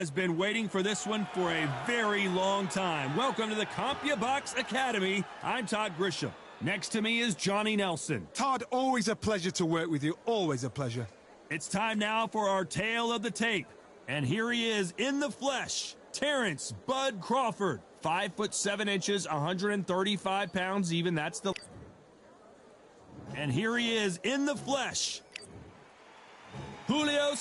Has been waiting for this one for a very long time. Welcome to the CompuBox Academy. I'm Todd Grisham. Next to me is Johnny Nelson. Todd, always a pleasure to work with you. Always a pleasure. It's time now for our tale of the tape. And here he is in the flesh. Terrence Bud Crawford. 5'7", 135 pounds even. That's the... And here he is in the flesh. Julio.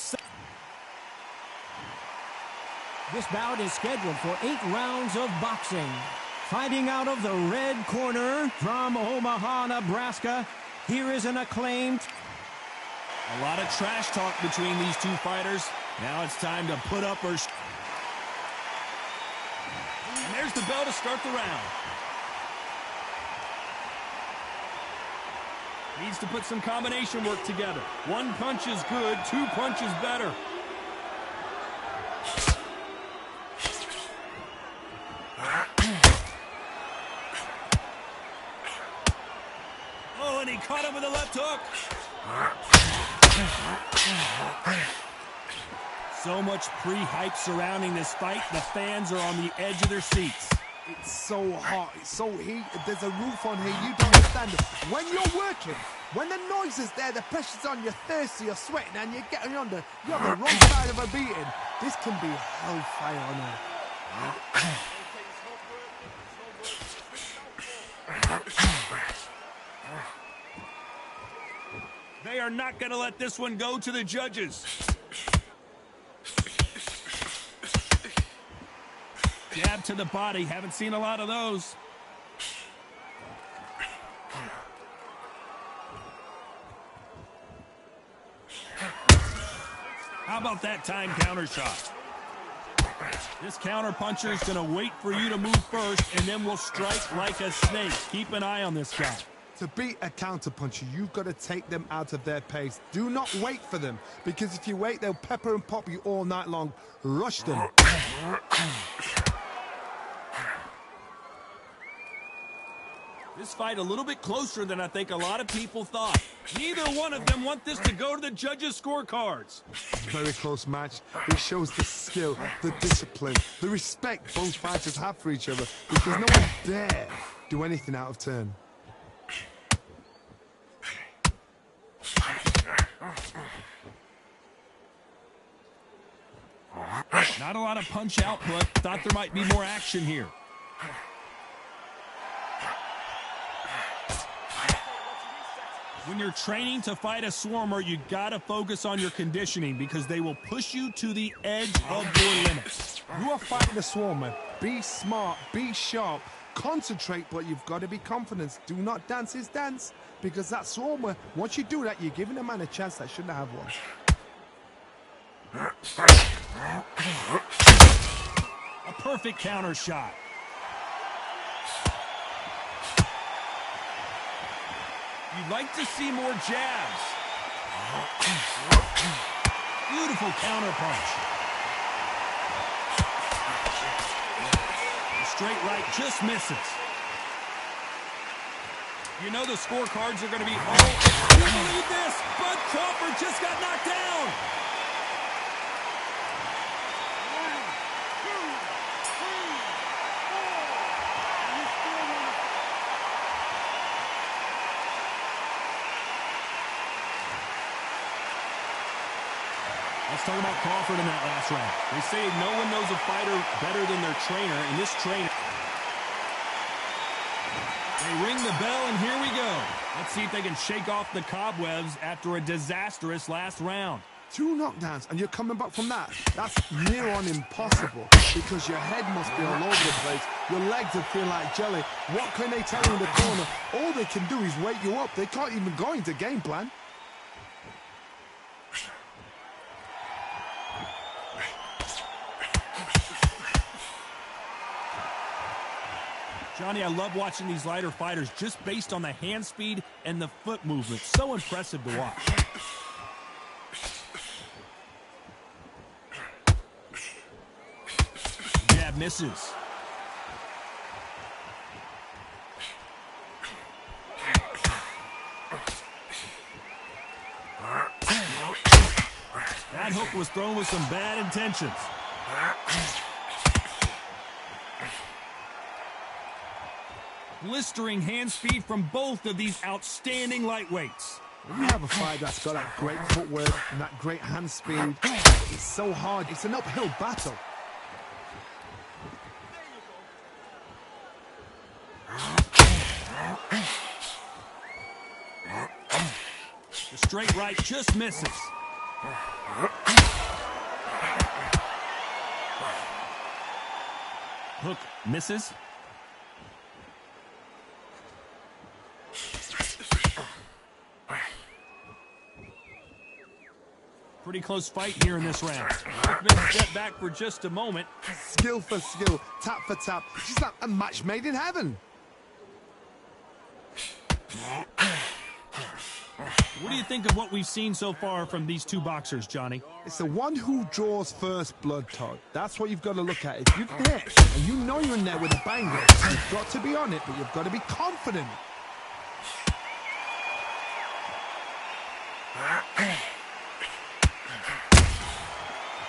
This bout is scheduled for 8 rounds of boxing. Fighting out of the red corner from Omaha, Nebraska, here is an acclaimed... A lot of trash talk between these two fighters. Now it's time to put up or... And there's the bell to start the round. Needs to put some combination work together. 1 punch is good, 2 punches better. Oh, and he caught him with a left hook. So much pre-hype surrounding this fight. The fans are on the edge of their seats. It's so hot. It's so heated. There's a roof on here. You don't understand it. When you're working, when the noise is there, the pressure's on, you're thirsty, you're sweating, and you're getting you're on the wrong side of a beating. This can be hellfire on earth. They are not going to let this one go to the judges. Jab to the body. Haven't seen a lot of those. How about that time counter shot? This counter puncher is going to wait for you to move first, and then will strike like a snake. Keep an eye on this guy. To beat a counterpuncher, you've got to take them out of their pace. Do not wait for them, because if you wait, they'll pepper and pop you all night long. Rush them. This fight a little bit closer than I think a lot of people thought. Neither one of them want this to go to the judges' scorecards. Very close match. It shows the skill, the discipline, the respect both fighters have for each other, because no one dare do anything out of turn. Not a lot of punch output. Thought there might be more action here. When you're training to fight a swarmer, you gotta focus on your conditioning, because they will push you to the edge of your limits. You are fighting a swarmer. Be smart, be sharp, concentrate, but you've got to be confident. Do not dance his dance, because that swarmer, once you do that, you're giving a man a chance that shouldn't have one. A perfect counter shot. You'd like to see more jabs. Beautiful counter punch. The straight right just misses. You know the scorecards are going to be all... Can you believe this? Bud Crawford just got knocked down. Let's talk about Crawford in that last round. They say no one knows a fighter better than their trainer, and this trainer... They ring the bell, and here we go. Let's see if they can shake off the cobwebs after a disastrous last round. 2 knockdowns, and you're coming back from that. That's near on impossible, because your head must be all over the place. Your legs will feel like jelly. What can they tell you in the corner? All they can do is wake you up. They can't even go into game plan. Johnny, I love watching these lighter fighters just based on the hand speed and the foot movement. So impressive to watch. Jab misses. That hook was thrown with some bad intentions. Blistering hand speed from both of these outstanding lightweights. When you have a fight that's got that great footwork and that great hand speed, it's so hard. It's an uphill battle. The straight right just misses. Hook misses. Pretty close fight here in this round. Step back for just a moment. Skill for skill, tap for tap. It's like a match made in heaven. What do you think of what we've seen so far from these two boxers, Johnny? It's the one who draws first blood, Todd. That's what you've got to look at. If you can hit, and you know you're in there with a banger, you've got to be on it, but you've got to be confident.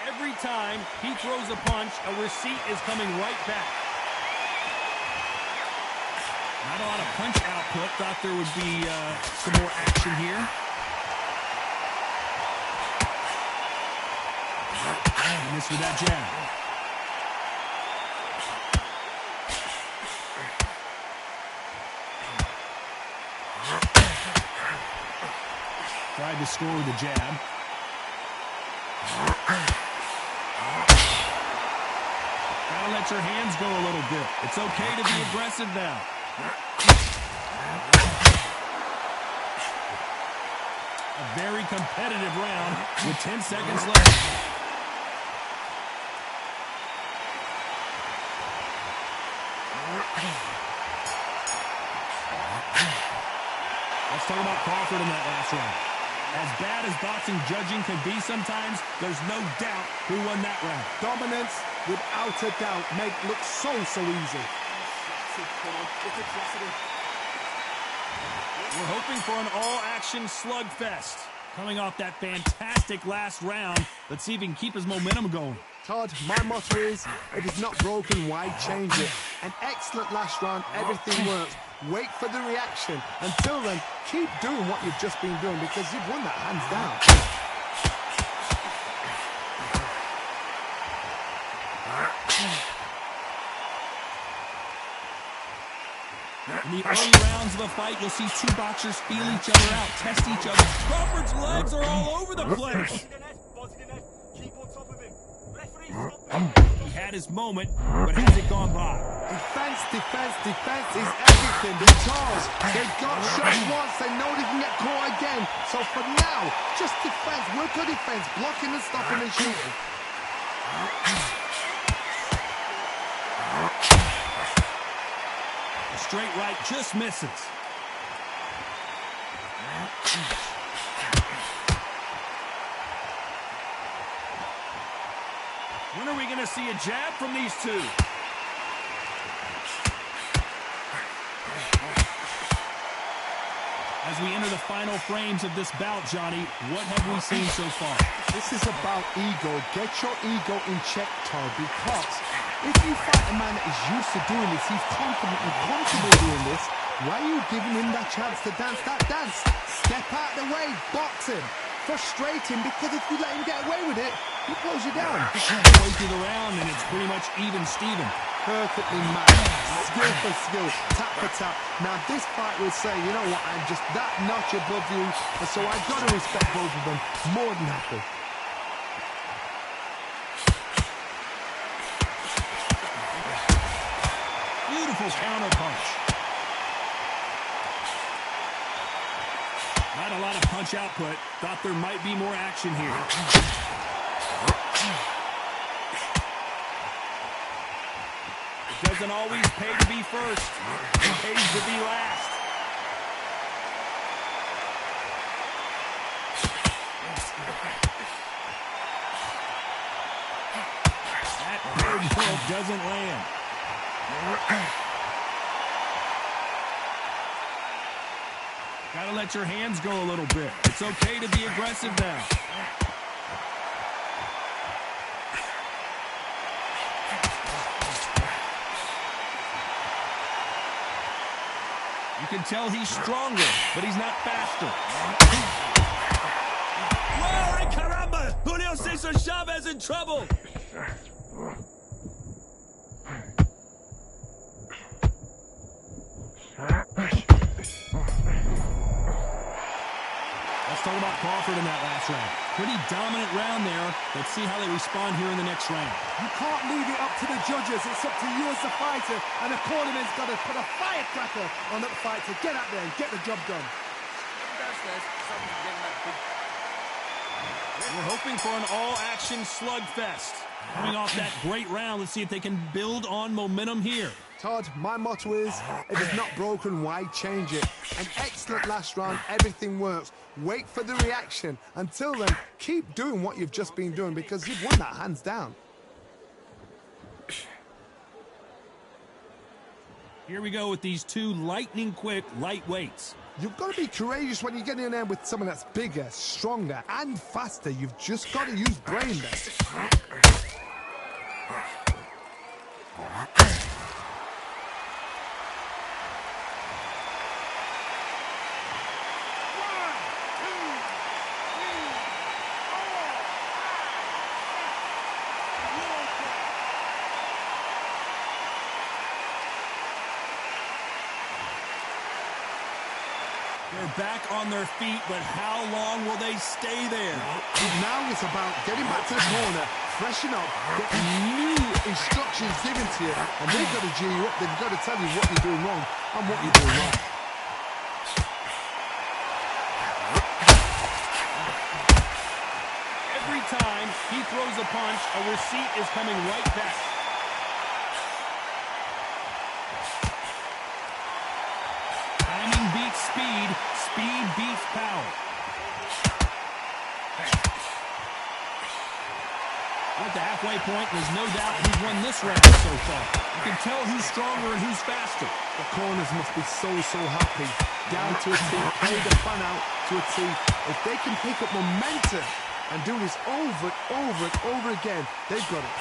Every time he throws a punch, a receipt is coming right back. Not a lot of punch output. Thought there would be some more action here. And missed with that jab. Tried to score with a jab. Gotta let your hands go a little bit. It's okay to be aggressive now. A very competitive round with 10 seconds left. Let's talk about Crawford in that last round. As bad as boxing judging can be sometimes, there's no doubt who won that round. Dominance, without a doubt, make look so easy. We're hoping for an all-action slugfest. Coming off that fantastic last round, let's see if he can keep his momentum going. Todd, my motto is, if it's not broken, why change it? An excellent last round, everything works. Wait for the reaction. Until then, keep doing what you've just been doing because you've won that hands down. In the early rounds of a fight, you'll see two boxers feel each other out, test each other. Crawford's legs are all over the place. He had his moment, but has it gone by? Defense, defense, defense is everything because they got shot once, they know they can get caught again. So for now, just defense, work on defense, blocking and stopping and shooting. The straight right just misses. When are we going to see a jab from these two? As we enter the final frames of this bout, Johnny, what have we seen so far? This is about ego. Get your ego in check, Todd, because if you fight a man that is used to doing this, he's confident and comfortable doing this, why are you giving him that chance to dance that dance? Step out the way, box him. Frustrate him, because if you let him get away with it, he pulls you down. Halfway through the round, and it's pretty much even Steven. Perfectly matched. Skill for skill, tap for tap. Now this fight will say, you know what, I'm just that notch above you, and so I've got to respect both of them more than happy. Beautiful counter punch. Not a lot of punch output. Thought there might be more action here. It doesn't always pay to be first. It pays to be last. That bird hook doesn't land. Gotta let your hands go a little bit. It's okay to be aggressive now. You can tell he's stronger, but he's not faster. Whoa, ay caramba! Julio Cesar Chavez in trouble! Let's talk about Crawford in that last round. Pretty dominant round there. Let's see how they respond here in the next round. You can't leave it up to the judges. It's up to you as the fighter, and the cornerman's got to put a firecracker on that fight to get out there and get the job done. We're hoping for an all-action slugfest. Coming off that great round, let's see if they can build on momentum here. Todd, my motto is, if it's not broken, why change it? An excellent last round, everything works. Wait for the reaction. Until then, keep doing what you've just been doing because you've won that hands down. Here we go with these two lightning-quick lightweights. You've got to be courageous when you get in there with someone that's bigger, stronger, and faster. You've just got to use brain there. They're back on their feet, but how long will they stay there? Now it's about getting back to the corner, freshen up, getting new instructions given to you, and they've got to G you up. They've got to tell you what you're doing wrong and what you're doing right. Every time he throws a punch, a receipt is coming right back. Timing beats speed, speed beats power. We're at the halfway point, and there's no doubt he's won this round so far. You can tell who's stronger and who's faster. The corners must be so happy. Down to a T, play the plan out to a T. If they can pick up momentum and do this over and over again, they've got it.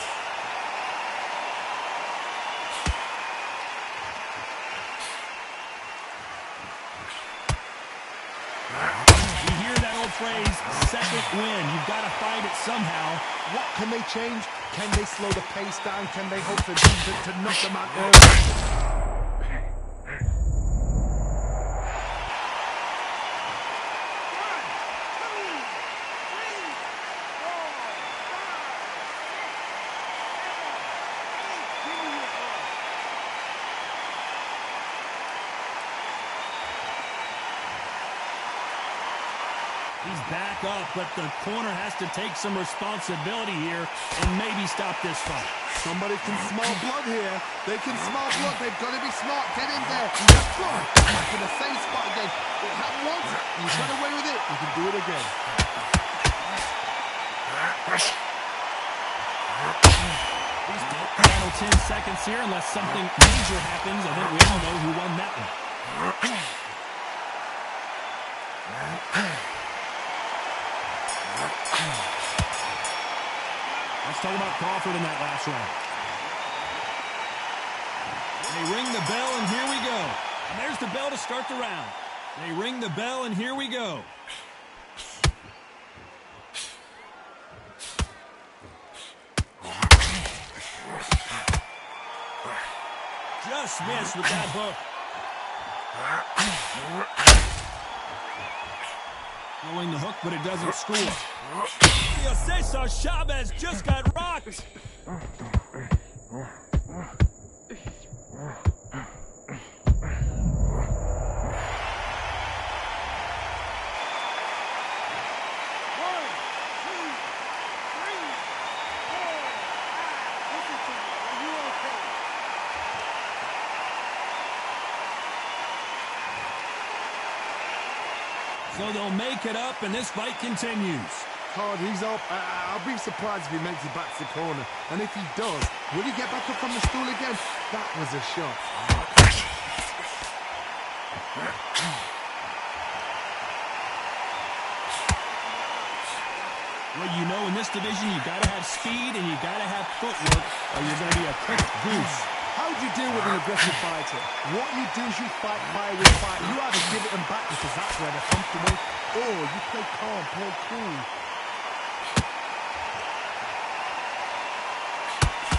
You hear that old phrase, second win. You've got to find it somehow. What can they change? Can they slow the pace down? Can they hope to knock them out early? He's back up, but the corner has to take some responsibility here and maybe stop this fight. Somebody can smell blood here. They can smell blood. They've got to be smart. Get in there. Boom. Back in the same spot again. It happened once. You got away with it. You can do it again. These final 10 seconds here, unless something major happens. I think we all know who won that one. Let's talk about Crawford in that last round. They ring the bell, and here we go. And there's the bell to start the round. They ring the bell, and here we go. Just missed with that hook. Throwing the hook, but it doesn't score. Julio Cesar Chavez just got rocked. So they'll make it up, and this fight continues. Todd, he's up. I'll be surprised if he makes it back to the corner. And if he does, will he get back up from the stool again? That was a shot. Well, you know, in this division, you got to have speed and you got to have footwork, or you're going to be a quick goose. How How do you deal with an aggressive fighter? What you do is you fight fire with fire. You either give it them back because that's where they're comfortable, or you play calm, play cool.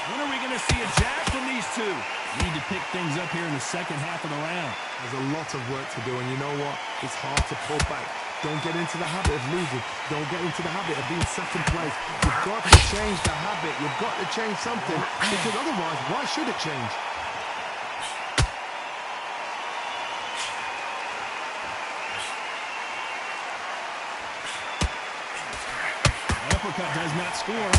When are we going to see a jab from these two? Need to pick things up here in the second half of the round. There's a lot of work to do, and you know what? It's hard to pull back. Don't get into the habit of losing. Don't get into the habit of being second place. You've got to change the habit. You've got to change something, because otherwise, why should it change? Uppercut does not score.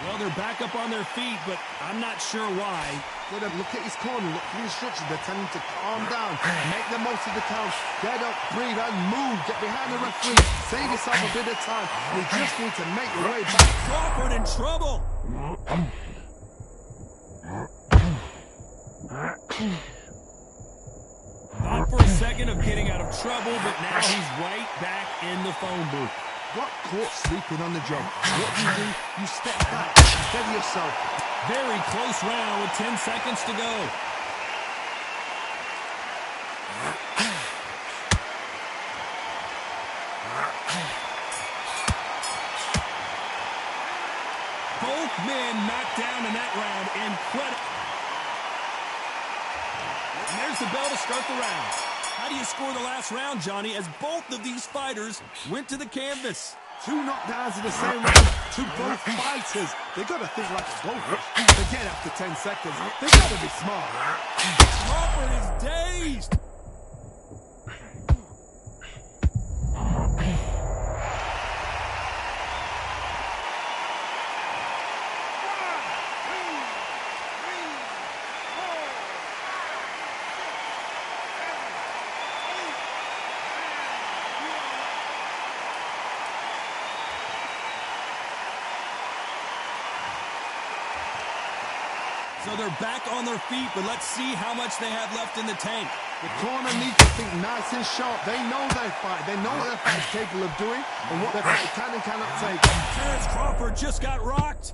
Well, they're back up on their feet, but I'm not sure why. Look at his corner, look at the instructions. They're telling him to calm down, make the most of the count, get up, breathe, and move. Get behind the referee, save yourself a bit of time. You just need to make your way back. Crawford in trouble. Thought for a second of getting out of trouble, but now he's right back in the phone booth. Got caught sleeping on the job. What do? You step back, steady yourself. Very close round with 10 seconds to go. Both men knocked down in that round. Incredible. And there's the bell to start the round. How do you score the last round, Johnny, as both of these fighters went to the canvas? 2 knockdowns in the same round to both fighters. They got to think like a goldfish. Again, after 10 seconds, they got to be smart. Crawford is dazed. So they're back on their feet, but let's see how much they have left in the tank. The corner needs to think nice and sharp. They know they fight. They know what their fight is capable of doing and what their fight can and cannot take. Terrence Crawford just got rocked.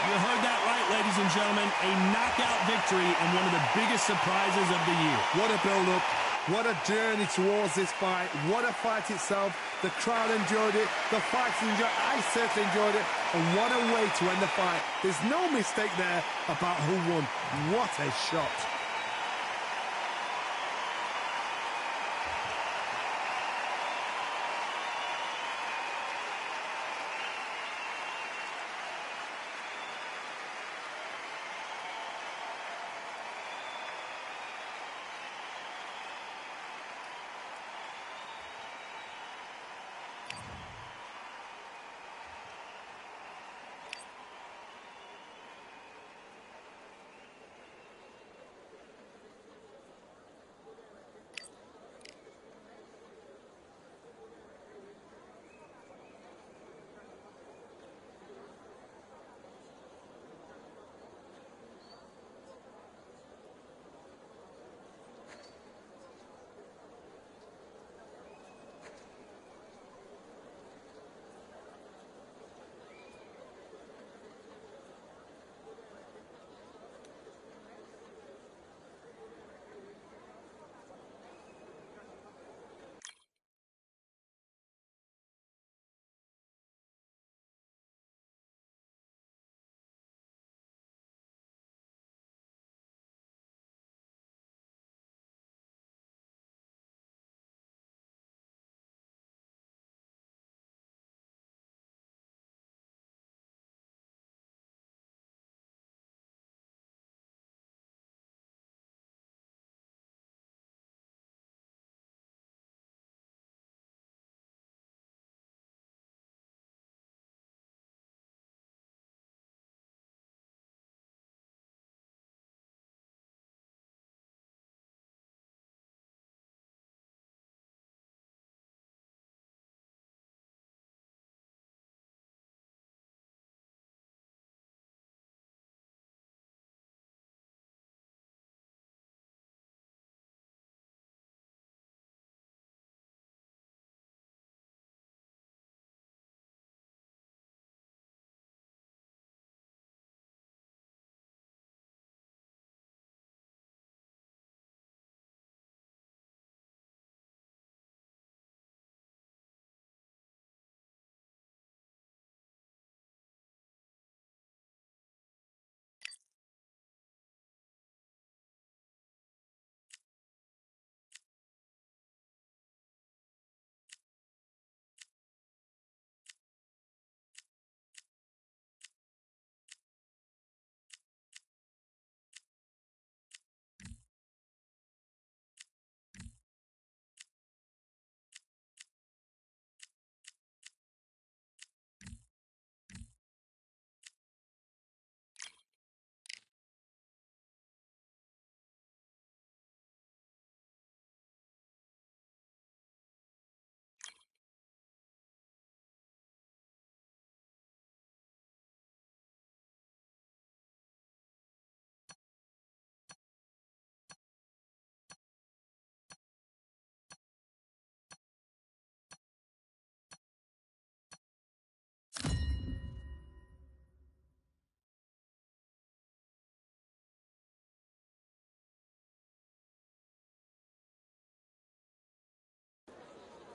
You heard that right, ladies and gentlemen. A knockout victory and one of the biggest surprises of the year. What a build-up. What a journey towards this fight. What a fight itself. The crowd enjoyed it. The fighters enjoyed it. I certainly enjoyed it. And what a way to end the fight. There's no mistake there about who won. What a shot.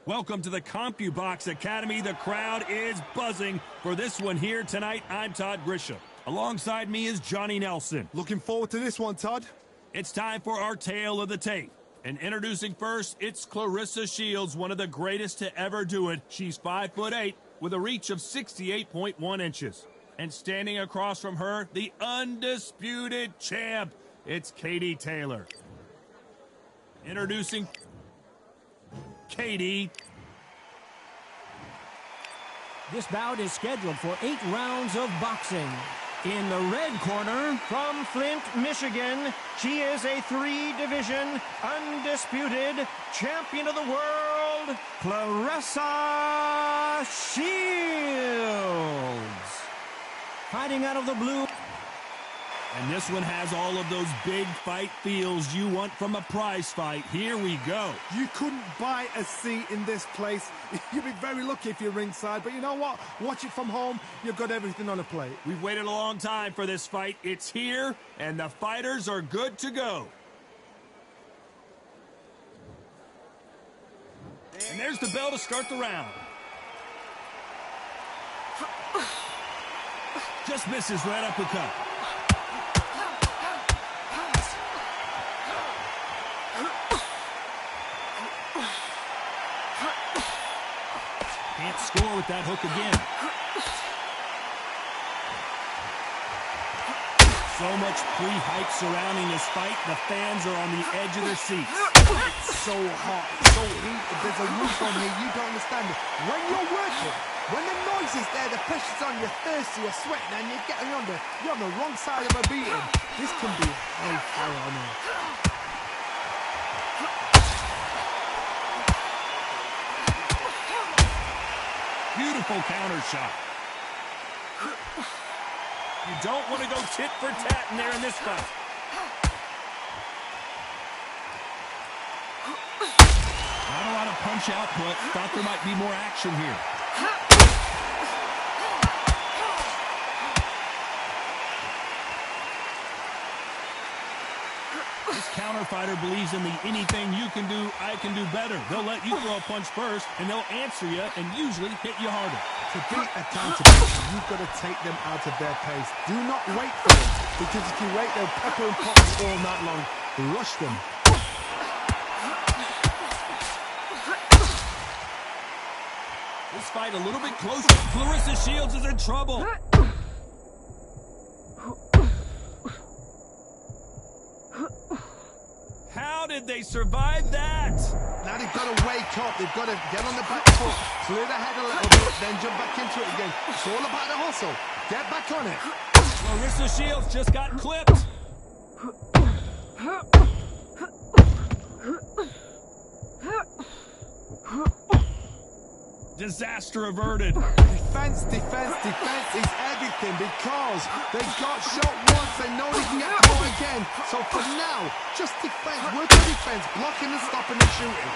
Welcome to the CompuBox Academy. The crowd is buzzing for this one here tonight. I'm Todd Grisham. Alongside me is Johnny Nelson. Looking forward to this one, Todd. It's time for our tale of the tape. And introducing first, it's Claressa Shields, one of the greatest to ever do it. She's 5'8", with a reach of 68.1 inches. And standing across from her, the undisputed champ, it's Katie Taylor. Introducing Katie. This bout is scheduled for 8 rounds of boxing. In the red corner, from Flint, Michigan, she is a 3-division, undisputed champion of the world, Claressa Shields. Fighting out of the blue. And this one has all of those big fight feels you want from a prize fight. Here we go. You couldn't buy a seat in this place. You'd be very lucky if you're ringside, but you know what? Watch it from home. You've got everything on a plate. We've waited a long time for this fight. It's here, and the fighters are good to go. And there's the bell to start the round. Just misses right uppercut. Can't score with that hook again. So much pre-hype surrounding this fight, the fans are on the edge of their seats. It's so hot, so heated. There's a roof on here, you don't understand it. When you're working, when the noise is there, the pressure's on, you're thirsty, you're sweating, and you're getting under. You're on the wrong side of a beating. This can be hellfire on here. Beautiful counter shot. You don't want to go tit for tat in there in this fight. Not a lot of punch output. Thought there might be more action here. This counter fighter believes in the anything you can do, I can do better. They'll let you throw a punch first, and they'll answer you and usually hit you harder. To beat a counterpuncher, you've got to take them out of their pace. Do not wait for them, because if you wait, they'll pepper and pop all night long. Rush them. This fight a little bit closer. Claressa Shields is in trouble. How did they survive that? Now they've got to wake up. They've got to get on the back foot, clear the head a little bit, then jump back into it again. It's all about the hustle. Get back on it. Claressa Shields just got clipped. Disaster averted. Defense, defense, defense is everything, because they got shot once, they know they can get caught again. So for now, just defense, work on defense, blocking and stopping and shooting.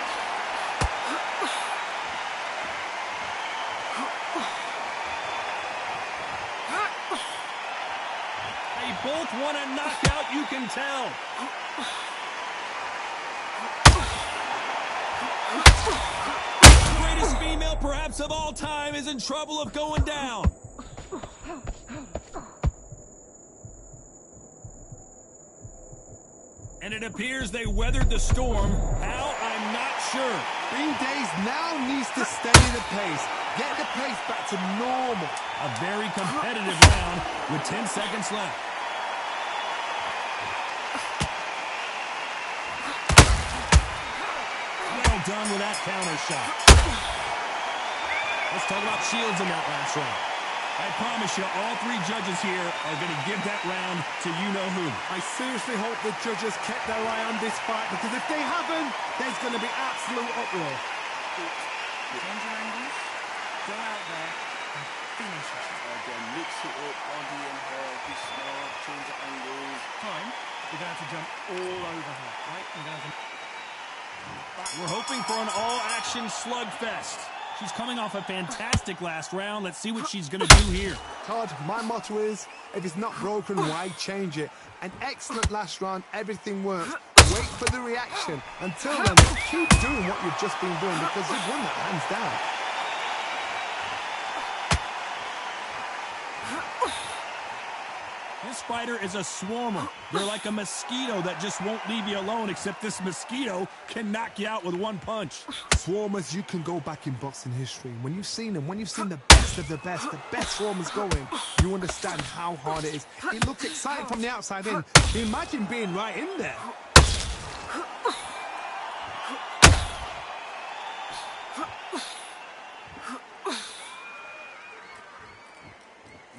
They both want a knockout, you can tell. Greatest female perhaps of all time is in trouble of going down. And it appears they weathered the storm. How? I'm not sure. Bean Days now needs to stay the pace. Get the pace back to normal. A very competitive round with 10 seconds left. Well done with that counter shot. Let's talk about Shields in that last round. I promise you, all 3 judges here are going to give that round to you-know-who. I seriously hope the judges kept their eye on this fight, because if they haven't, there's going to be absolute uproar. Change your angles, go out there and finish it. Again, mix it up, body and her, be smart, change the angles. Time, you're going to have to jump all over her, right? You're going to have to... We're hoping for an all-action slugfest. She's coming off a fantastic last round. Let's see what she's going to do here. Todd, my motto is, if it's not broken, why change it? An excellent last round, everything worked. wait for the reaction. Until then, keep doing what you've just been doing because you've won that hands down. This fighter is a swarmer. They're like a mosquito that just won't leave you alone, except this mosquito can knock you out with one punch. Swarmers, you can go back in boxing history. When you've seen them, when you've seen the best of the best swarmers going, you understand how hard it is. It looks exciting from the outside in. Imagine being right in there.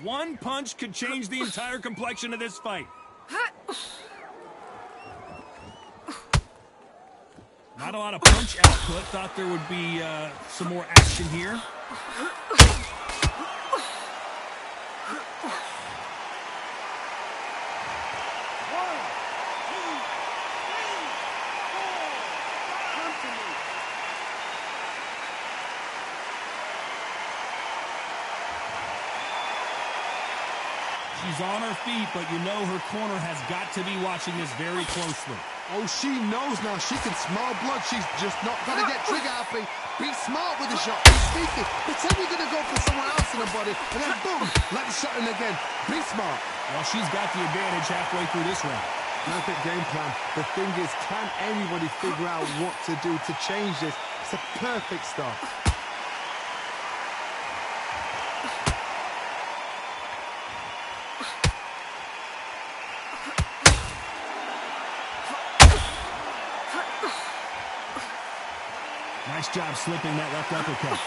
One punch could change the entire complexion of this fight. Not a lot of punch output. Thought there would be some more action here. She's on her feet, but you know her corner has got to be watching this very closely. Oh, she knows now. She can smell blood. She's just not going to get trigger happy. Be smart with the shot. Be sneaky. Pretend you're going to go for someone else in the body, and then boom, let the shot in again. Be smart. Well, she's got the advantage halfway through this round. Perfect game plan. The thing is, can anybody figure out what to do to change this? It's a perfect start. Nice job slipping that left uppercut.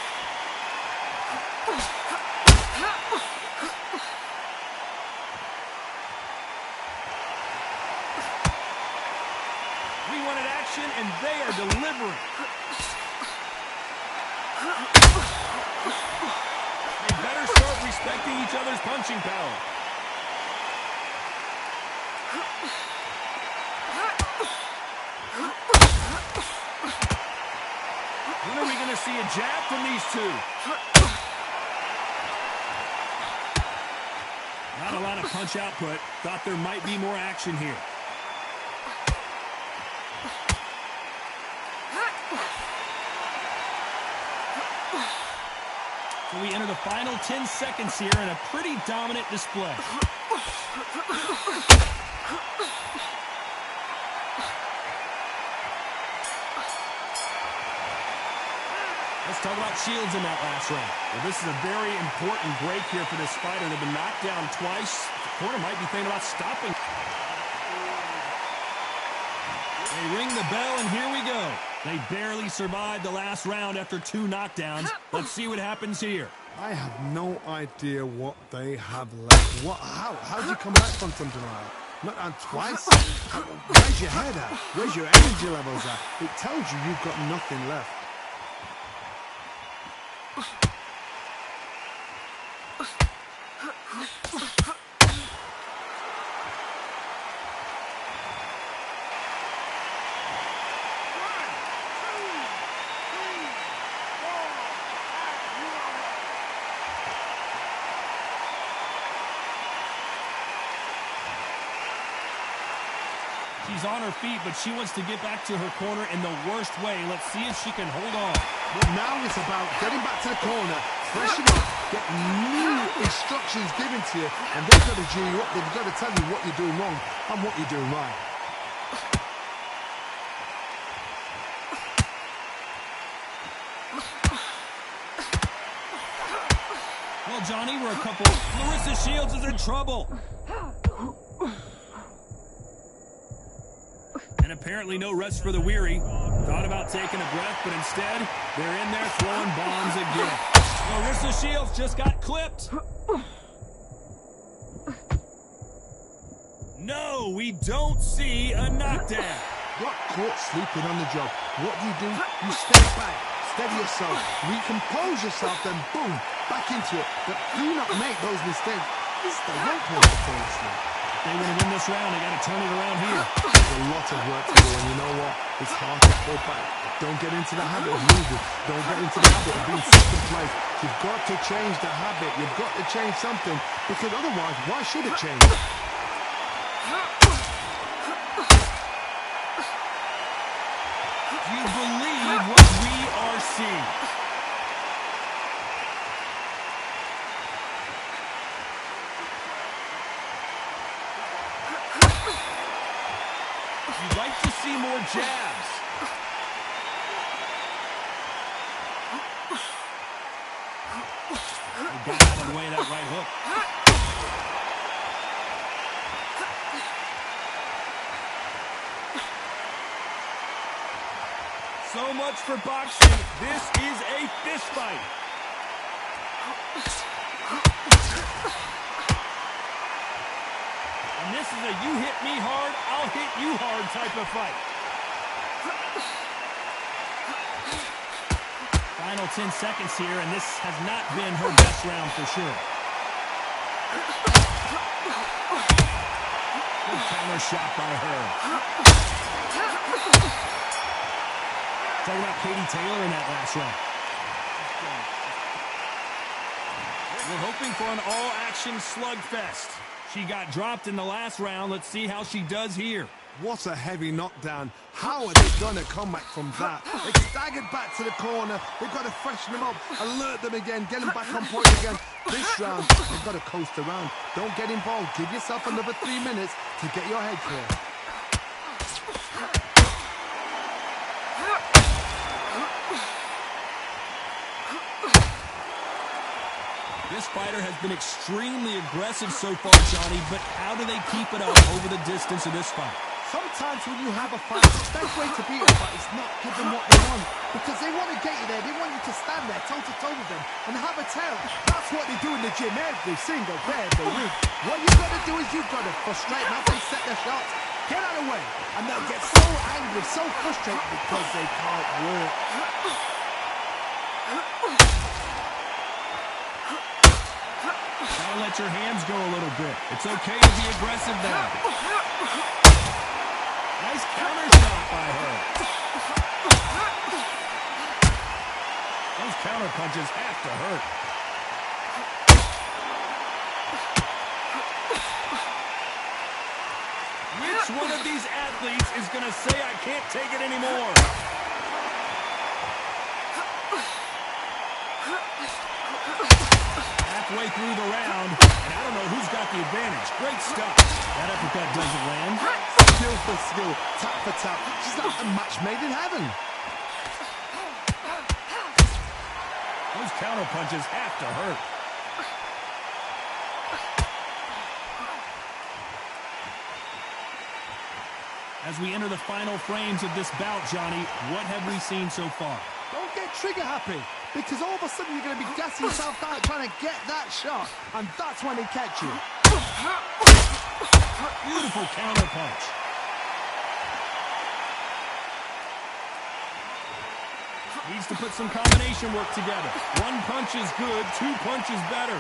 We wanted action, and they are delivering. They better start respecting each other's punching power. When are we going to see a jab from these two? Not a lot of punch output. Thought there might be more action here. So we enter the final 10 seconds here in a pretty dominant display. Let's talk about Shields in that last round. Well, this is a very important break here for this fighter. They've been knocked down twice. The corner might be thinking about stopping. They ring the bell, and here we go. They barely survived the last round after 2 knockdowns. Let's see what happens here. I have no idea what they have left. How do you come back from something like that? Not on twice? Where's your head at? Where's your energy levels at? It tells you you've got nothing left. She's on her feet, but she wants to get back to her corner in the worst way. Let's see if she can hold on. But now it's about getting back to the corner, freshen up, get new instructions given to you, and they've got to G you up. They've got to tell you what you're doing wrong and what you're doing right. Well, Johnny, we're a couple. Clarissa Shields is in trouble. And apparently no rest for the weary. Thought about taking a breath, but instead, they're in there throwing bombs again. Clarissa Shields just got clipped. No, we don't see a knockdown. Got caught sleeping on the job. What do? You step back, steady yourself, recompose yourself, then boom, back into it. But do not make those mistakes. This is the right place to fall asleep. They want to win this round. They got to turn it around here. There's a lot of work to do, and you know what? It's hard to pull back. Don't get into the habit of losing. Don't get into the habit of being second place. You've got to change the habit. You've got to change something, because otherwise, why should it change? Do you believe what we are seeing? You'd like to see more jabs. He got out of the way of that right hook. So much for boxing. This is a fist fight. And this is a you hit me hard, I'll hit you hard type of fight. Final 10 seconds here, and this has not been her best round for sure. Good counter shot by her. Talking about Katie Taylor in that last round. We're hoping for an all-action slugfest. She got dropped in the last round. Let's see how she does here. What a heavy knockdown. How are they going to come back from that? They staggered back to the corner. They've got to freshen them up, alert them again, get them back on point again. This round, they've got to coast around. Don't get involved. Give yourself another 3 minutes to get your head clear. This fighter has been extremely aggressive so far, Johnny, but how do they keep it up over the distance of this fight? Sometimes when you have a fight, the best way to beat a fight is not give them what they want. Because they want to get you there. They want you to stand there toe-to-toe with them and have a tail. That's what they do in the gym every single day of the week. What you've got to do is you've got to frustrate them as they set their shots. Get out of the way. And they'll get so angry, so frustrated because they can't work. Gotta let your hands go a little bit. It's okay to be aggressive now. Nice counter shot by her. Those counter punches have to hurt. Which one of these athletes is going to say, I can't take it anymore? Halfway through the round, and I don't know who's got the advantage. Great stuff. That uppercut doesn't land. Skill for skill, tap for tap. She's like a match made in heaven. Those counter punches have to hurt. As we enter the final frames of this bout, Johnny, what have we seen so far? Don't get trigger happy, because all of a sudden you're going to be gassing yourself out trying to get that shot, and that's when they catch you. Beautiful counter punch. Needs to put some combination work together. One punch is good, 2 punches better.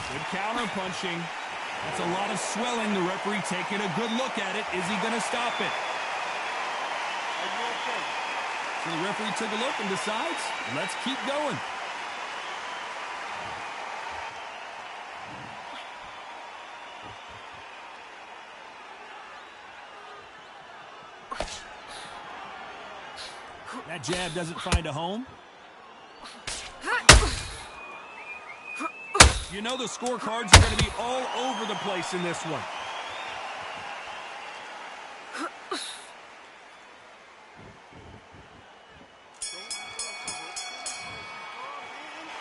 Good counter punching. That's a lot of swelling. The referee taking a good look at it. Is he going to stop it? So the referee took a look and decides, let's keep going. That jab doesn't find a home. You know the scorecards are going to be all over the place in this one.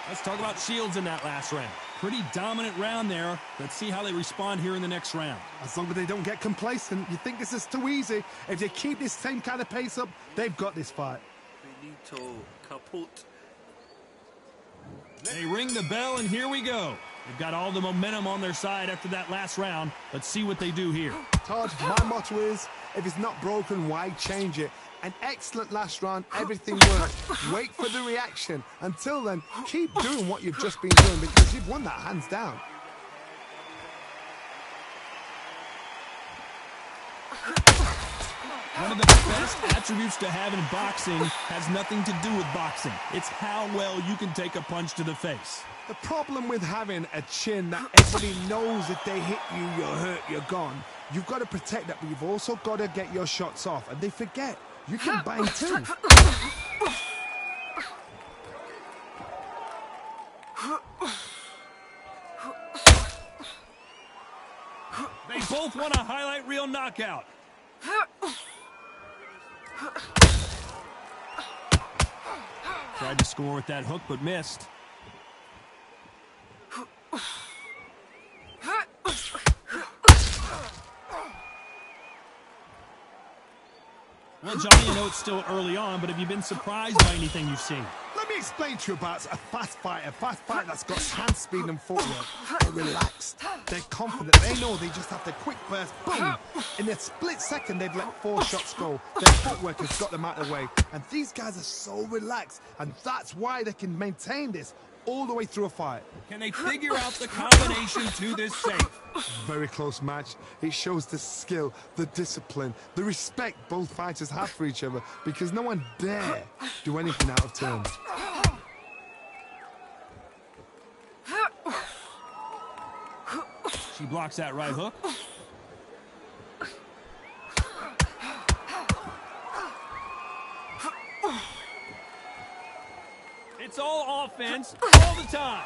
Let's talk about Shields in that last round. Pretty dominant round there. Let's see how they respond here in the next round. As long as they don't get complacent, you think this is too easy. If they keep this same kind of pace up, they've got this fight. Benito kaput. They ring the bell, and here we go. They've got all the momentum on their side after that last round. Let's see what they do here. Todd, my motto is, if it's not broken, why change it? An excellent last round, everything worked. Wait for the reaction. Until then, keep doing what you've just been doing because you've won that hands down. One of the best attributes to have in boxing has nothing to do with boxing. It's how well you can take a punch to the face. The problem with having a chin that everybody knows if they hit you, you're hurt, you're gone. You've got to protect that, but you've also got to get your shots off. And they forget, you can bang too. They both want a highlight reel knockout. Tried to score with that hook, but missed. Well, Johnny, I know it's still early on, but have you been surprised by anything you've seen? Let me explain to you about a fast fighter that's got hand speed and footwork. They're relaxed, they're confident, they know they just have to quick burst, boom! In a split second, they've let 4 shots go. Their footwork has got them out of the way. And these guys are so relaxed, and that's why they can maintain this all the way through a fight. Can they figure out the combination to this safe? Very close match. It shows the skill, the discipline, the respect both fighters have for each other, because no one dare do anything out of turn. She blocks that right hook. It's all offense all the time.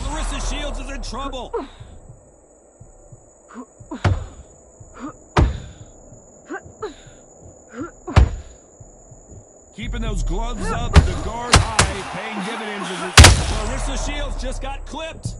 Clarissa Shields is in trouble. Keeping those gloves up, the guard high, paying dividends as Clarissa Shields just got clipped.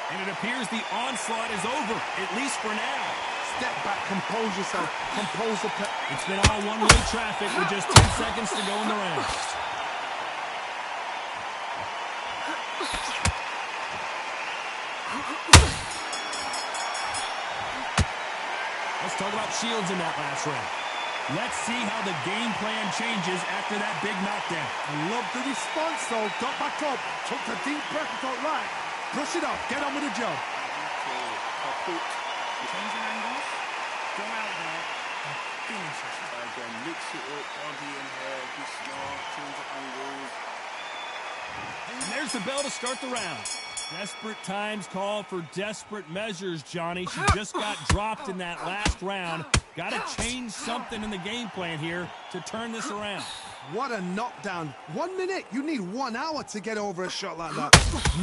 And it appears the onslaught is over, at least for now. Step back, compose yourself, compose the... It's been all one-way traffic with just 10 seconds to go in the round. Let's talk about Shields in that last round. Let's see how the game plan changes after that big knockdown. I love the response, though. Got back up, took a deep breath and thought, right, brush it off, get on with the job. Change your angles. Go out there and finish it. Again, mix it up, body and hair, be smart, change the angles. And there's the bell to start the round. Desperate times call for desperate measures, Johnny. She just got dropped in that last round. Got to change something in the game plan here to turn this around. What a knockdown. 1 minute, you need 1 hour to get over a shot like that.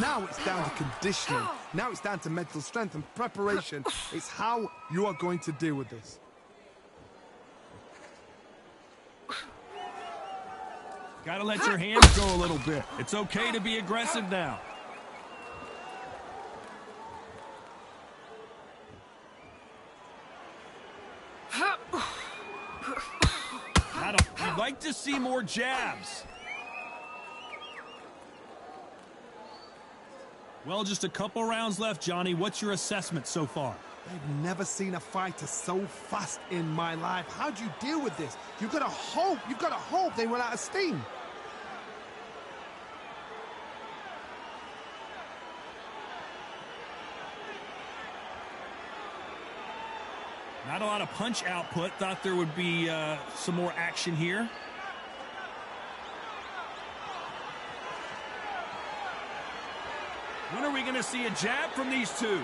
Now it's down to conditioning. Now it's down to mental strength and preparation. It's how you are going to deal with this. Got to let your hands go a little bit. It's okay to be aggressive now. I'd like to see more jabs. Well, just a couple rounds left, Johnny. What's your assessment so far? I've never seen a fighter so fast in my life. How do you deal with this? You've got to hope they run out of steam. Not a lot of punch output. Thought there would be some more action here. When are we going to see a jab from these two?